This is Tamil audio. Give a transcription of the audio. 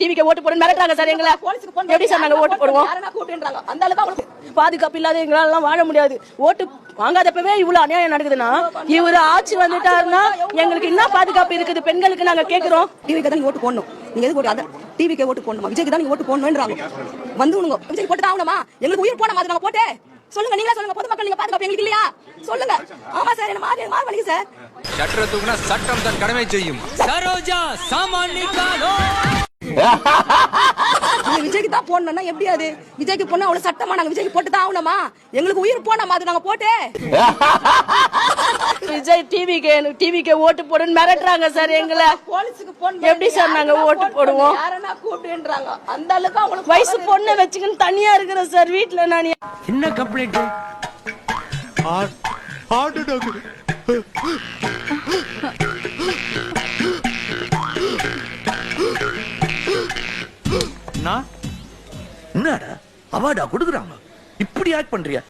டிவிக்கு ஓட்டு போடுன்னு மிரட்டுறாங்க சார் எங்களை. எப்படி சார் நாங்க ஓட்டு போடுவோம்? அந்த அளவுக்கு அவங்களுக்கு பாதுகாப்பு இல்லாத எங்களால வாழ முடியாது. ஓட்டு வாங்காதப்பவே இவ்வளவு அநியாயம் நடக்குதுன்னா இவரு ஆட்சி வந்துட்டாருன்னா எங்களுக்கு என்ன பாதுகாப்பு இருக்குது? பெண்களுக்கு நாங்க கேக்குறோம். டிவிக்கு தான் ஓட்டு போடணும். நீங்க எதுக்கு ஓட்டு? அதான் டிவிக்கு ஓட்டு போடணுமா? விஜய்க்கு தான் நீங்க ஓட்டு போடணும்ன்றாங்க. வந்து உங்க விஜய் போட்டு தான் ஆகணுமா? எங்களுக்கு உயிர் போன மாதிரி நாங்க போட்டு சொல்லுங்க. நீங்களே சொல்லுங்க. பொதுமக்கள் நீங்க பாதுகாப்பு எங்களுக்கு இல்லையா? சொல்லுங்க. ஆமா சார், என்ன மாறு வலிங்க சார். சட்டத்தை தூக்குனா சட்டம் தன் கடமை செய்யும். சரோஜா சாமான் நிக்காலோ. விஜய்க்கு தான் போடணும்னா எப்படி? அது விஜய்க்கு போனா அவ்வளவு சட்டமா நாங்க விஜய்க்கு போட்டு தான் ஆகணுமா? எங்களுக்கு உயிர் போன மாதிரி நாங்க போட்டு விஜய் டிவிக்கு ஓட்டு போடுன்னு மிரட்டுறாங்க சார் எங்களை. எப்படி சார் நாங்க ஓட்டு போடுவோம்? அந்த அளவுக்கு அவங்களுக்கு வயசு பொண்ணை வச்சுக்கின்னு தனியா இருக்கிறேன் சார் வீட்டுல. நான் என்ன கம்ப்ளைண்ட்? என்னடா அவார்டா கொடுக்குறாங்க, இப்படி ஆக்ட் பண்றியா?